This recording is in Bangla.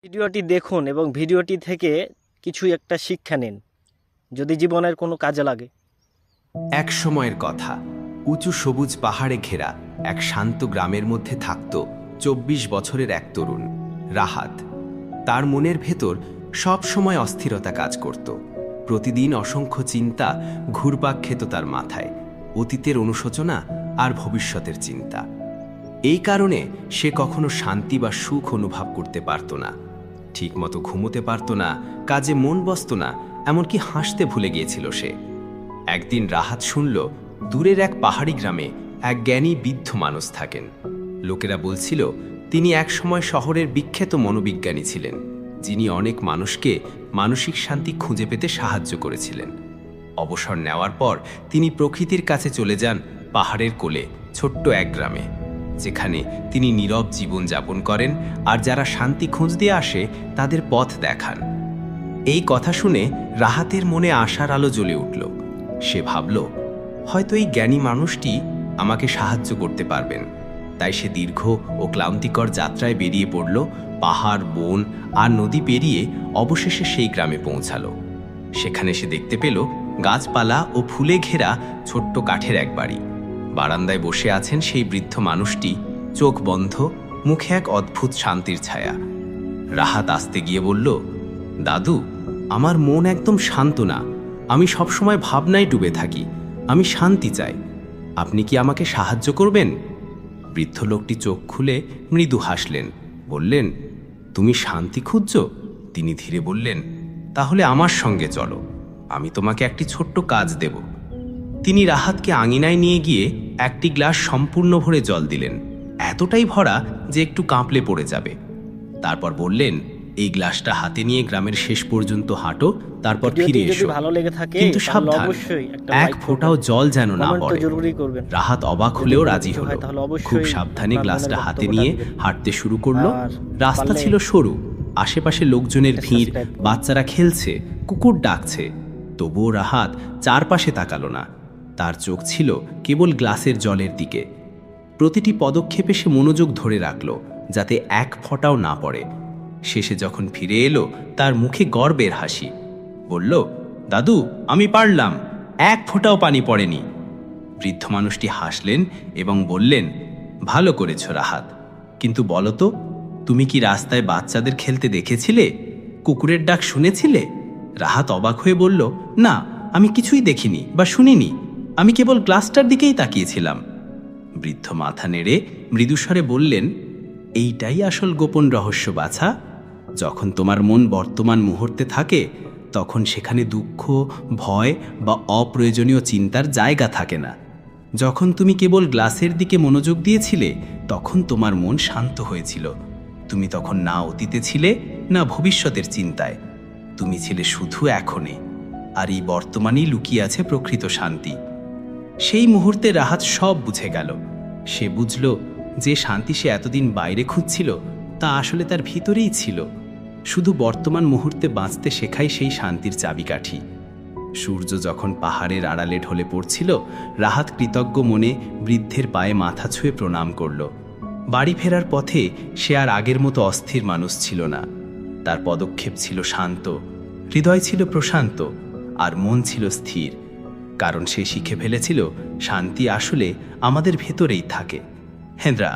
ভিডিওটি দেখুন এবং ভিডিওটি থেকে কিছু একটা শিক্ষা নিন, যদি জীবনের কোনো কাজে লাগে। এক সময়ের কথা, উঁচু সবুজ পাহাড়ে ঘেরা এক শান্ত গ্রামের মধ্যে থাকত ২৪ বছরের এক তরুণ, রাহাত। তার মনের ভেতর সব সময় অস্থিরতা কাজ করত। প্রতিদিন অসংখ্য চিন্তা ঘুরপাক খেত তার মাথায়, অতীতের অনুশোচনা আর ভবিষ্যতের চিন্তা। এই কারণে সে কখনো শান্তি বা সুখ অনুভব করতে পারত না, ঠিকমতো ঘুমোতে পারত না, কাজে মন বসত না, এমনকি হাসতে ভুলে গিয়েছিল সে। একদিন রাহাত শুনল, দূরের এক পাহাড়ি গ্রামে এক জ্ঞানী বৃদ্ধ মানুষ থাকেন। লোকেরা বলছিল তিনি একসময় শহরের বিখ্যাত মনোবিজ্ঞানী ছিলেন, যিনি অনেক মানুষকে মানসিক শান্তি খুঁজে পেতে সাহায্য করেছিলেন। অবসর নেওয়ার পর তিনি প্রকৃতির কাছে চলে যান পাহাড়ের কোলে ছোট্ট এক গ্রামে, যেখানে তিনি নীরব জীবন যাপন করেন আর যারা শান্তি খুঁজতে আসে তাদের পথ দেখান। এই কথা শুনে রাহাতের মনে আশার আলো জ্বলে উঠল। সে ভাবল, হয়তো এই জ্ঞানী মানুষটি আমাকে সাহায্য করতে পারবেন। তাই সে দীর্ঘ ও ক্লান্তিকর যাত্রায় বেরিয়ে পড়ল। পাহাড়, বন আর নদী পেরিয়ে অবশেষে সেই গ্রামে পৌঁছালো। সেখানে সে দেখতে পেল গাছপালা ও ফুলে ঘেরা ছোট্ট কাঠের এক বাড়ি। বারান্দায় বসে আছেন সেই বৃদ্ধ মানুষটি, চোখ বন্ধ, মুখে এক অদ্ভুত শান্তির ছায়া। রাহাত আস্তে গিয়ে বলল, দাদু, আমার মন একদম শান্ত না, আমি সবসময় ভাবনায় ডুবে থাকি, আমি শান্তি চাই, আপনি কি আমাকে সাহায্য করবেন? বৃদ্ধ লোকটি চোখ খুলে মৃদু হাসলেন, বললেন, তুমি শান্তি খুঁজছ? তিনি ধীরে বললেন, তাহলে আমার সঙ্গে চলো, আমি তোমাকে একটি ছোট্ট কাজ দেব। তিনি রাহাতকে আঙিনায় নিয়ে গিয়ে একটি গ্লাস সম্পূর্ণ ভরে জল দিলেন, এতটাই ভরা যে একটু কাঁপলে পড়ে যাবে। তারপর বললেন, এই গ্লাসটা হাতে নিয়ে গ্রামের শেষ পর্যন্ত হাঁটো, তারপর ফিরে এসো, কিন্তু সাবধান, এক ফোঁটাও জল যেন না পড়ে। রাহাত অবাক হলেও রাজি হলো। খুব সাবধানে গ্লাসটা হাতে নিয়ে হাঁটতে শুরু করলো। রাস্তা ছিল সরু, আশেপাশে লোকজনের ভিড়, বাচ্চারা খেলছে, কুকুর ডাকছে। তবুও রাহাত চারপাশে তাকালো না, তার চোখ ছিল কেবল গ্লাসের জলের দিকে। প্রতিটি পদক্ষেপে সে মনোযোগ ধরে রাখল, যাতে এক ফোঁটাও না পড়ে। শেষে যখন ফিরে এলো, তার মুখে গর্বের হাসি। বলল, দাদু, আমি পারলাম, এক ফোঁটাও পানি পড়েনি। বৃদ্ধ মানুষটি হাসলেন এবং বললেন, ভালো করেছ রাহাত, কিন্তু বলো তো, তুমি কি রাস্তায় বাচ্চাদের খেলতে দেখেছিলে? কুকুরের ডাক শুনেছিলে? রাহাত অবাক হয়ে বলল, না, আমি কিছুই দেখিনি বা শুনিনি, আমি কেবল গ্লাসটার দিকেই তাকিয়েছিলাম। বৃদ্ধ মাথা নেড়ে মৃদুস্বরে বললেন, এইটাই আসল গোপন রহস্য বাছা। যখন তোমার মন বর্তমান মুহূর্তে থাকে, তখন সেখানে দুঃখ, ভয় বা অপ্রয়োজনীয় চিন্তার জায়গা থাকে না। যখন তুমি কেবল গ্লাসের দিকে মনোযোগ দিয়েছিলে, তখন তোমার মন শান্ত হয়েছিল। তুমি তখন না অতীতে ছিলে, না ভবিষ্যতের চিন্তায়, তুমি ছিলে শুধু এখনে। আর এই বর্তমানেই লুকিয়ে আছে প্রকৃত শান্তি। সেই মুহূর্তে রাহাত সব বুঝে গেল। সে বুঝল, যে শান্তি সে এতদিন বাইরে খুঁজছিল, তা আসলে তার ভিতরেই ছিল। শুধু বর্তমান মুহূর্তে বাঁচতে শেখাই সেই শান্তির চাবিকাঠি। সূর্য যখন পাহাড়ের আড়ালে ঢলে পড়ছিল, রাহাত কৃতজ্ঞ মনে বৃদ্ধের পায়ে মাথা ছুঁয়ে প্রণাম করল। বাড়ি ফেরার পথে সে আর আগের মতো অস্থির মানুষ ছিল না। তার পদক্ষেপ ছিল শান্ত, হৃদয় ছিল প্রশান্ত, আর মন ছিল স্থির। কারণ সে শিখে ফেলেছিল, শান্তি আসলে আমাদের ভেতরেই থাকে। হেন্দ্রা।